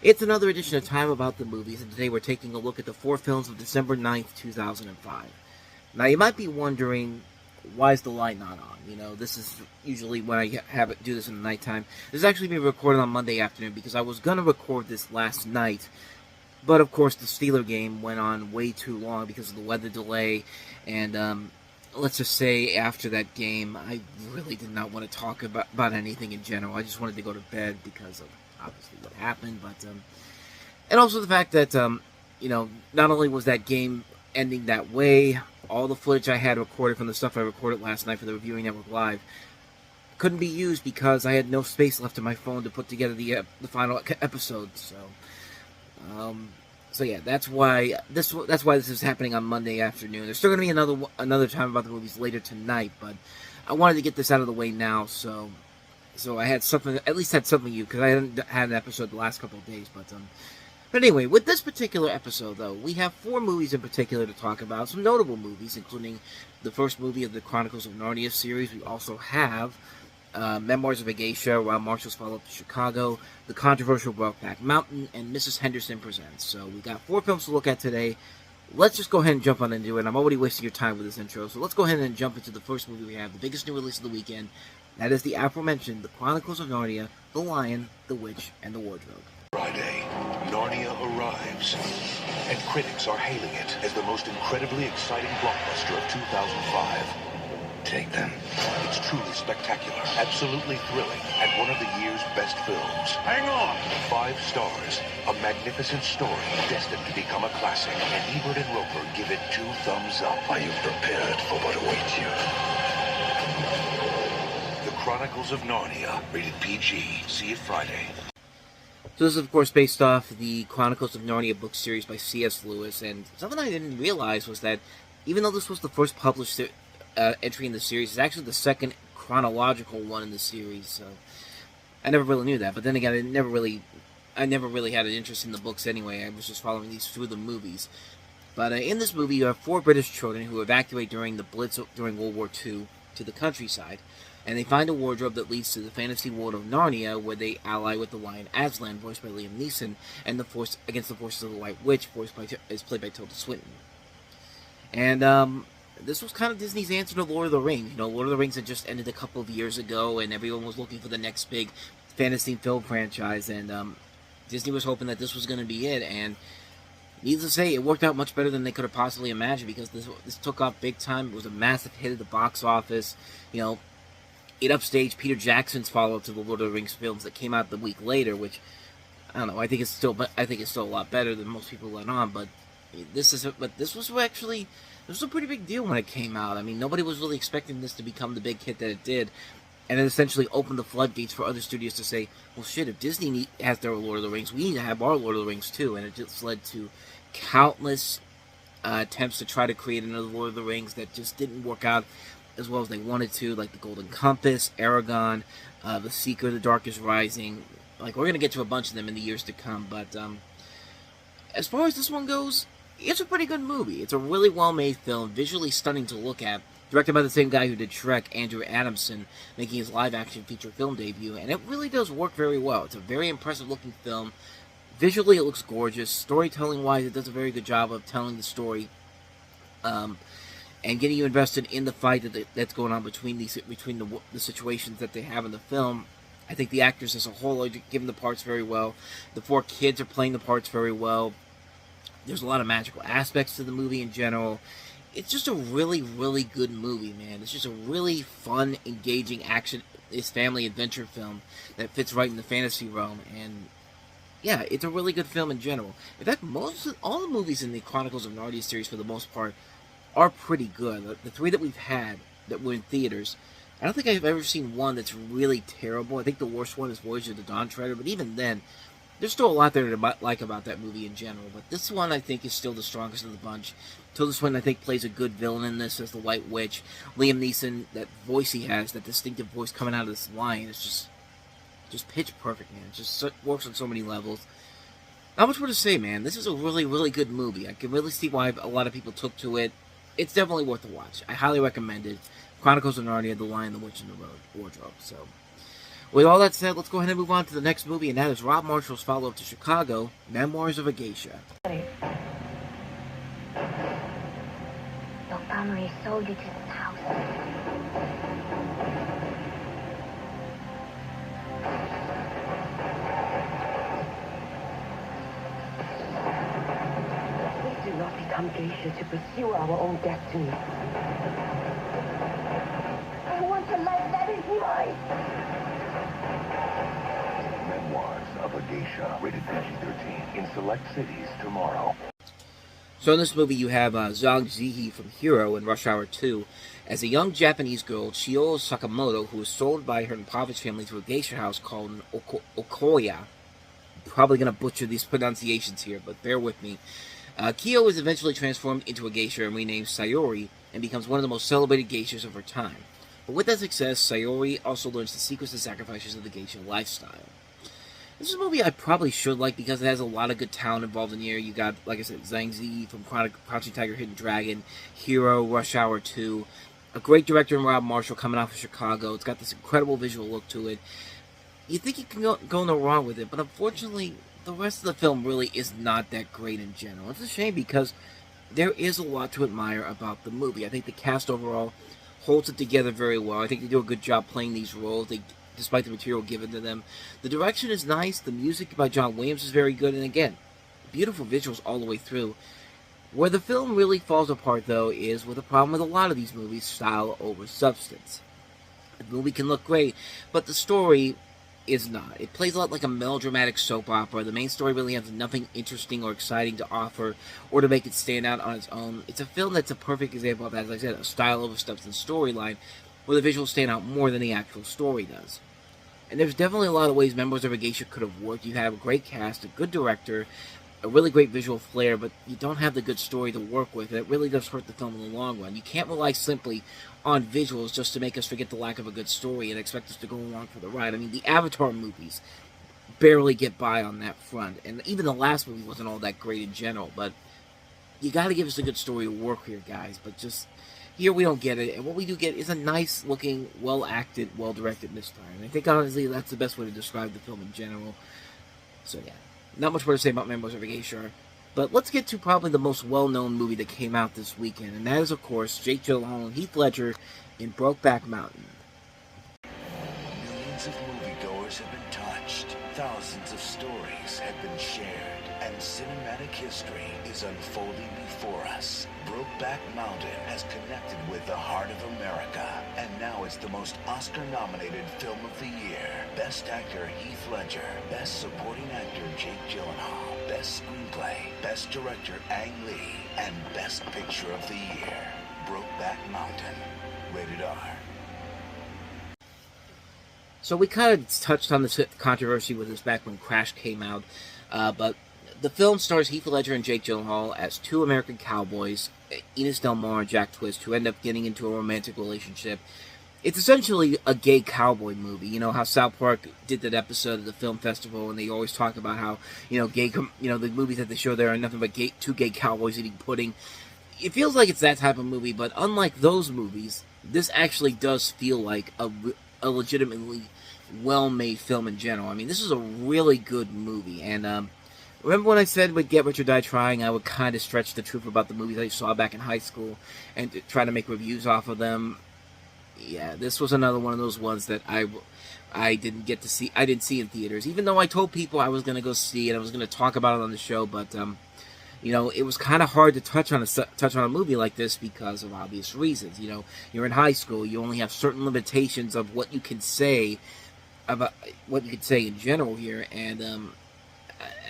It's another edition of Time About the Movies, and today we're taking a look at the 4 films of December 9th, 2005. Now, you might be wondering, why is the light not on? You know, this is usually when I have it do this in the nighttime. This is actually being recorded on Monday afternoon, because I was going to record this last night, but of course the Steeler game went on way too long because of the weather delay, and let's just say after that game, I really did not want to talk about anything in general. I just wanted to go to bed because of obviously what happened, but and also the fact that you know, not only was that game ending that way, all the footage I had recorded from the stuff I recorded last night for the Reviewing Network Live couldn't be used because I had no space left in my phone to put together the final episode. So yeah, that's why this is happening on Monday afternoon. There's still going to be another Time About the Movies later tonight, but I wanted to get this out of the way now, so I had something, at least had something you, because I hadn't had an episode the last couple of days, but anyway, with this particular episode, though, we have 4 movies in particular to talk about, some notable movies, including the first movie of the Chronicles of Narnia series. We also have Memoirs of a Geisha, Wild Marshall's Follow-Up to Chicago, the controversial Brokeback Mountain, and Mrs. Henderson Presents. So we've got 4 films to look at today. Let's just go ahead and jump on into it. I'm already wasting your time with this intro, so let's go ahead and jump into the first movie we have, the biggest new release of the weekend. That is the aforementioned The Chronicles of Narnia, The Lion, the Witch, and the Wardrobe. Friday, Narnia arrives, and critics are hailing it as the most incredibly exciting blockbuster of 2005. Take them. It's truly spectacular, absolutely thrilling, and one of the year's best films. Hang on! 5 stars, a magnificent story destined to become a classic, and Ebert and Roper give it 2 thumbs up. Are you prepared for what awaits you? The Chronicles of Narnia, rated PG. See you Friday. So this is, of course, based off the Chronicles of Narnia book series by C.S. Lewis, and something I didn't realize was that even though this was the first published entry in the series, it's actually the second chronological one in the series, so I never really knew that. But then again, I never really had an interest in the books anyway. I was just following these through the movies. But in this movie, you have 4 British children who evacuate during the Blitz during World War II to the countryside, and they find a wardrobe that leads to the fantasy world of Narnia, where they ally with the lion Aslan, voiced by Liam Neeson, and the force against the forces of the White Witch, is played by Tilda Swinton. And this was kind of Disney's answer to Lord of the Rings. You know, Lord of the Rings had just ended a couple of years ago, and everyone was looking for the next big fantasy film franchise, and Disney was hoping that this was going to be it, and needless to say, it worked out much better than they could have possibly imagined, because this took off big time. It was a massive hit at the box office. You know, it upstaged Peter Jackson's follow-up to the Lord of the Rings films that came out the week later, which, I don't know, I think it's still a lot better than most people let on, but this was a pretty big deal when it came out. I mean, nobody was really expecting this to become the big hit that it did, and it essentially opened the floodgates for other studios to say, well, shit, if Disney has their Lord of the Rings, we need to have our Lord of the Rings too, and it just led to countless attempts to try to create another Lord of the Rings that just didn't work out as well as they wanted to, like The Golden Compass, Aragon, The Seeker, The Darkest Rising. Like, we're going to get to a bunch of them in the years to come, but as far as this one goes, it's a pretty good movie. It's a really well-made film, visually stunning to look at, directed by the same guy who did Shrek, Andrew Adamson, making his live-action feature film debut, and it really does work very well. It's a very impressive-looking film. Visually, it looks gorgeous. Storytelling-wise, it does a very good job of telling the story, and getting you invested in the fight that's going on between the situations that they have in the film. I think the actors as a whole are giving the parts very well. The 4 kids are playing the parts very well. There's a lot of magical aspects to the movie in general. It's just a really, really good movie, man. It's just a really fun, engaging action, family adventure film that fits right in the fantasy realm. And yeah, it's a really good film in general. In fact, all the movies in the Chronicles of Narnia series, for the most part, are pretty good. The 3 that we've had that were in theaters, I don't think I've ever seen one that's really terrible. I think the worst one is Voyage of the Dawn Treader, but even then, there's still a lot there to like about that movie in general. But this one, I think, is still the strongest of the bunch. Tilda Swinton, I think, plays a good villain in this as the White Witch. Liam Neeson, that voice he has, that distinctive voice coming out of this lion, is just pitch perfect, man. It just works on so many levels. Not much more to say, man. This is a really, really good movie. I can really see why a lot of people took to it. It's definitely worth a watch. I highly recommend it. Chronicles of Narnia, The Lion, the Witch, and the Wardrobe. So, With all that said, let's go ahead and move on to the next movie, and that is Rob Marshall's follow-up to Chicago, Memoirs of a Geisha. Your family sold you to this house. We do not become geisha to pursue our own destiny. I want a life that is mine. Memoirs of a Geisha, rated PG-13, in select cities tomorrow. So in this movie, you have Zhang Ziyi from Hero in Rush Hour 2 as a young Japanese girl, Chio Sakamoto, who was sold by her impoverished family to a geisha house called Okoya. I'm probably going to butcher these pronunciations here, but bear with me. Kyo is eventually transformed into a geisha and renamed Sayori, and becomes one of the most celebrated geishas of her time. But with that success, Sayori also learns the secrets and sacrifices of the geisha lifestyle. This is a movie I probably should like because it has a lot of good talent involved in here. You got, like I said, Zhang Ziyi from Crouching Tiger, Hidden Dragon, Hero, Rush Hour 2. A great director in Rob Marshall coming out of Chicago. It's got this incredible visual look to it. You think you can go no wrong with it, but unfortunately, the rest of the film really is not that great in general. It's a shame because there is a lot to admire about the movie. I think the cast overall holds it together very well. I think they do a good job playing these roles. Despite the material given to them. The direction is nice, the music by John Williams is very good, and again, beautiful visuals all the way through. Where the film really falls apart, though, is with a problem with a lot of these movies, style over substance. The movie can look great, but the story is not. It plays a lot like a melodramatic soap opera. The main story really has nothing interesting or exciting to offer, or to make it stand out on its own. It's a film that's a perfect example of, as I said, a style over substance storyline, where the visuals stand out more than the actual story does. And there's definitely a lot of ways Memoirs of a Geisha could have worked. You have a great cast, a good director, a really great visual flair, but you don't have the good story to work with, and it really does hurt the film in the long run. You can't rely simply on visuals just to make us forget the lack of a good story and expect us to go along for the ride. I mean, the Avatar movies barely get by on that front, and even the last movie wasn't all that great in general, but you gotta give us a good story to work here, guys, but just... here we don't get it, and what we do get is a nice-looking, well-acted, well-directed mystery. And I think, honestly, that's the best way to describe the film in general. So, yeah. Not much more to say about Memoirs of a Geisha. But let's get to probably the most well-known movie that came out this weekend, and that is, of course, Jake Gyllenhaal and Heath Ledger in Brokeback Mountain. Millions of moviegoers have been touched. Thousands of stories have been shared. And cinematic history is unfolding before us. Brokeback Mountain has connected with the heart of America. And now it's the most Oscar-nominated film of the year. Best Actor Heath Ledger. Best Supporting Actor Jake Gyllenhaal. Best Screenplay. Best Director Ang Lee. And Best Picture of the Year. Brokeback Mountain. Rated R. So we kind of touched on this controversy with this back when Crash came out, but the film stars Heath Ledger and Jake Gyllenhaal as two American cowboys, Enos Del Mar and Jack Twist, who end up getting into a romantic relationship. It's essentially a gay cowboy movie. You know how South Park did that episode of the film festival, and they always talk about how, the movies that they show there are nothing but two gay cowboys eating pudding. It feels like it's that type of movie, but unlike those movies, this actually does feel like a legitimately well-made film in general. I mean, this is a really good movie, and remember when I said with Get Rich or Die Trying, I would kind of stretch the truth about the movies I saw back in high school and try to make reviews off of them? Yeah, this was another one of those ones that I didn't get to see. I didn't see in theaters, even though I told people I was going to go see it. I was going to talk about it on the show, but it was kind of hard to touch on a movie like this because of obvious reasons. You're in high school. You only have certain limitations of what you can say about what you could say in general here, and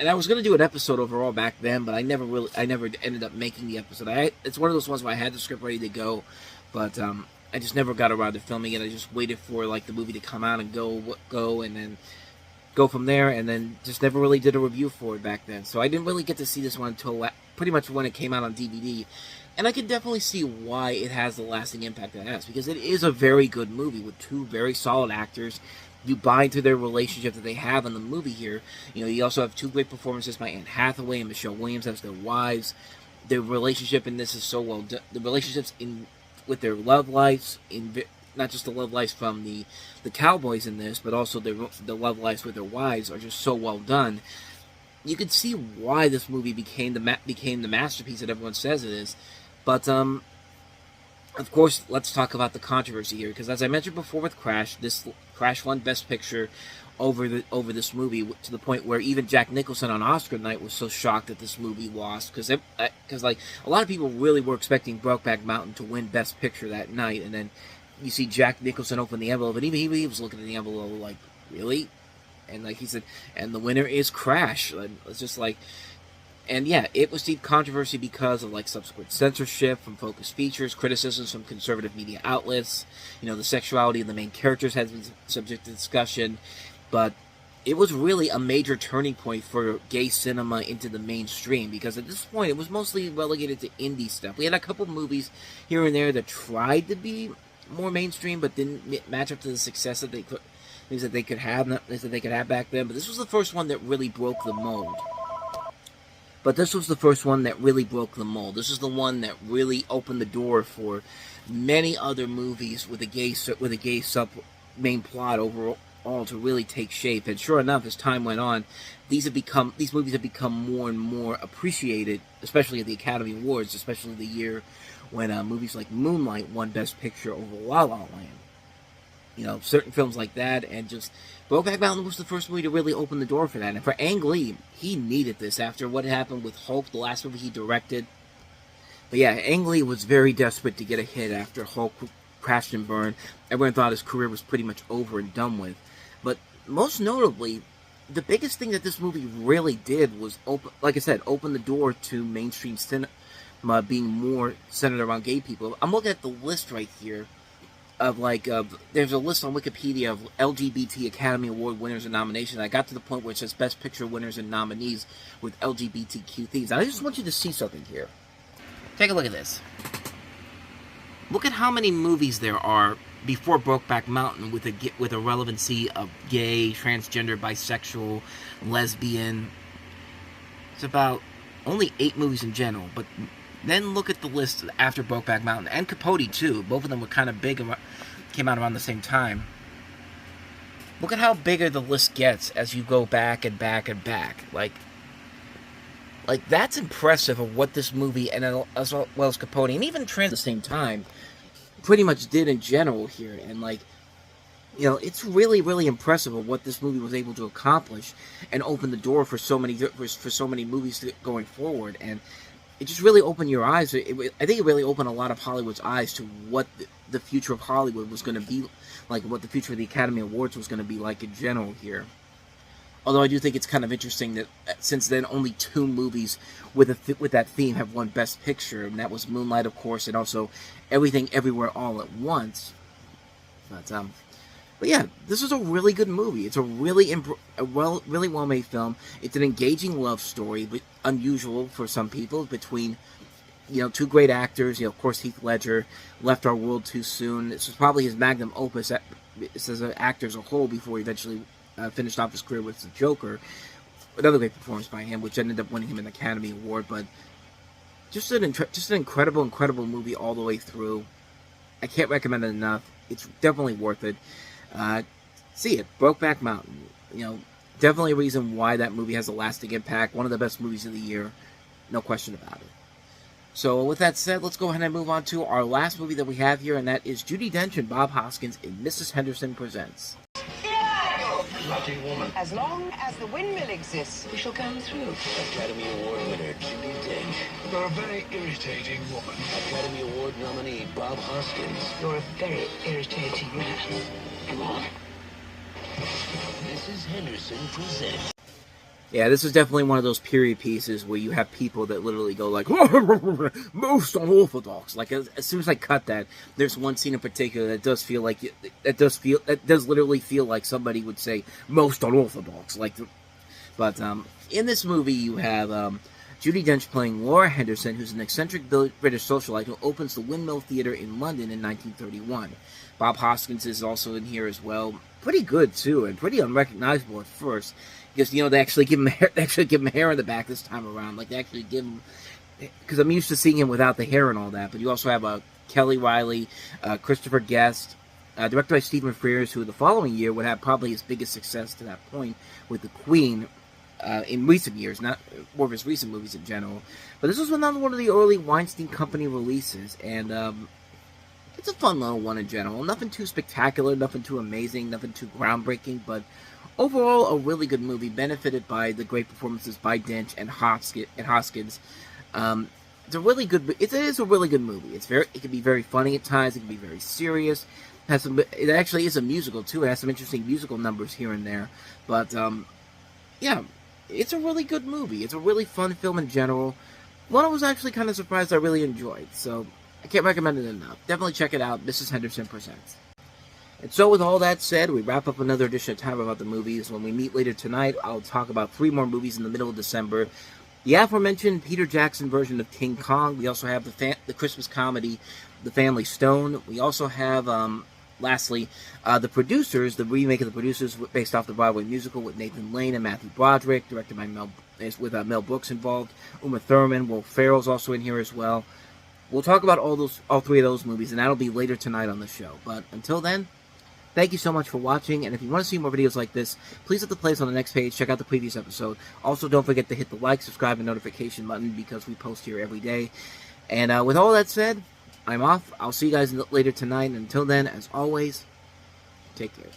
I was going to do an episode overall back then, but I never ended up making the episode. It's one of those ones where I had the script ready to go, but I just never got around to filming it. I just waited for the movie to come out and go, and then go from there, and then just never really did a review for it back then. So I didn't really get to see this one until pretty much when it came out on DVD. And I can definitely see why it has the lasting impact it has, because it is a very good movie with two very solid actors. You buy into their relationship that they have in the movie here. You also have two great performances by Anne Hathaway and Michelle Williams as their wives. Their relationship in this is so well done. The relationships with their love lives not just the love lives from the cowboys in this, but also the love lives with their wives are just so well done. You can see why this movie became the masterpiece that everyone says it is. But of course, let's talk about the controversy here, because as I mentioned before with Crash, Crash won Best Picture over this movie, to the point where even Jack Nicholson on Oscar night was so shocked that this movie lost, because like a lot of people really were expecting Brokeback Mountain to win Best Picture that night, and then you see Jack Nicholson open the envelope, and even he was looking at the envelope like, really? And like he said, and the winner is Crash. It's just like, and yeah, it received controversy because of like subsequent censorship from Focus Features, criticisms from conservative media outlets. The sexuality of the main characters has been subject to discussion, but it was really a major turning point for gay cinema into the mainstream, because at this point it was mostly relegated to indie stuff. We had a couple movies here and there that tried to be more mainstream, but didn't match up to the success that they could have back then. But this was the first one that really broke the mold. This is the one that really opened the door for many other movies with a gay sub main plot overall to really take shape. And sure enough, as time went on, these movies have become more and more appreciated, especially at the Academy Awards, especially the year when movies like Moonlight won Best Picture over La La Land. Certain films like that, and just Brokeback Mountain was the first movie to really open the door for that. And for Ang Lee, he needed this after what happened with Hulk, the last movie he directed. But yeah, Ang Lee was very desperate to get a hit after Hulk crashed and burned. Everyone thought his career was pretty much over and done with. But most notably, the biggest thing that this movie really did was open the door to mainstream cinema being more centered around gay people. I'm looking at the list right here of there's a list on Wikipedia of LGBT Academy Award winners and nominations. I got to the point where it says Best Picture winners and nominees with LGBTQ themes. And I just want you to see something here. Take a look at this. Look at how many movies there are before Brokeback Mountain with a relevancy of gay, transgender, bisexual, lesbian. It's about only 8 movies in general, but then look at the list after Brokeback Mountain, and Capote too. Both of them were kind of big and came out around the same time. Look at how bigger the list gets as you go back and back and back. Like that's impressive of what this movie, and as well as Capote, and even Trans at the same time, pretty much did in general here. And it's really, really impressive of what this movie was able to accomplish and open the door for so many movies going forward. And it just really opened your eyes. I think it really opened a lot of Hollywood's eyes to what the future of Hollywood was going to be like, what the future of the Academy Awards was going to be like in general here. Although I do think it's kind of interesting that since then only 2 movies with that theme have won Best Picture, and that was Moonlight, of course, and also Everything Everywhere All at Once. But yeah, this is a really good movie. It's a really well-made film. It's an engaging love story, but unusual for some people, between 2 great actors. Of course, Heath Ledger left our world too soon. This was probably his magnum opus as an actor as a whole before he eventually finished off his career with The Joker. Another great performance by him, which ended up winning him an Academy Award. But just an incredible movie all the way through. I can't recommend it enough. It's definitely worth it. See it, Brokeback Mountain. Definitely a reason why that movie has a lasting impact. One of the best movies of the year, no question about it. So with that said, let's go ahead and move on to our last movie that we have here, and that is Judi Dench and Bob Hoskins in Mrs. Henderson Presents. Lucky woman. As long as the windmill exists, we shall come through. Academy Award winner Judi Dench. You're a very irritating woman. Academy Award nominee Bob Hoskins. You're a very irritating man. Come on. Mrs. Henderson Presents. Yeah, this is definitely one of those period pieces where you have people that literally go like, most unorthodox. Like, as soon as I cut that, there's one scene in particular that does literally feel like somebody would say most unorthodox. But in this movie, you have Judi Dench playing Laura Henderson, who's an eccentric British socialite who opens the Windmill Theatre in London in 1931. Bob Hoskins is also in here as well. Pretty good too, and pretty unrecognizable at first. Because, they actually give him hair in the back this time around. Like, they actually give him... Because I'm used to seeing him without the hair and all that. But you also have Kelly Riley, Christopher Guest, directed by Stephen Frears, who the following year would have probably his biggest success to that point with The Queen in recent years, not more of his recent movies in general. But this was another one of the early Weinstein Company releases, and it's a fun little one in general. Nothing too spectacular, nothing too amazing, nothing too groundbreaking, but overall a really good movie, benefited by the great performances by Dench and Hoskins. It's a really good. It is a really good movie. It can be very funny at times. It can be very serious. It actually is a musical too. It has some interesting musical numbers here and there. But yeah, it's a really good movie. It's a really fun film in general. One I was actually kind of surprised I really enjoyed. So I can't recommend it enough. Definitely check it out. This is Henderson Presents. And so with all that said, we wrap up another edition of Time About the Movies. When we meet later tonight, I'll talk about 3 more movies in the middle of December. The aforementioned Peter Jackson version of King Kong. We also have the Christmas comedy, The Family Stone. We also have, lastly, The Producers, the remake of The Producers based off the Broadway musical with Nathan Lane and Matthew Broderick, directed by Mel Brooks involved. Uma Thurman, Will Ferrell's also in here as well. We'll talk about all 3 of those movies, and that'll be later tonight on the show. But until then, thank you so much for watching, and if you want to see more videos like this, please hit the place on the next page, check out the previous episode. Also, don't forget to hit the like, subscribe, and notification button, because we post here every day. And with all that said, I'm off. I'll see you guys later tonight, and until then, as always, take care.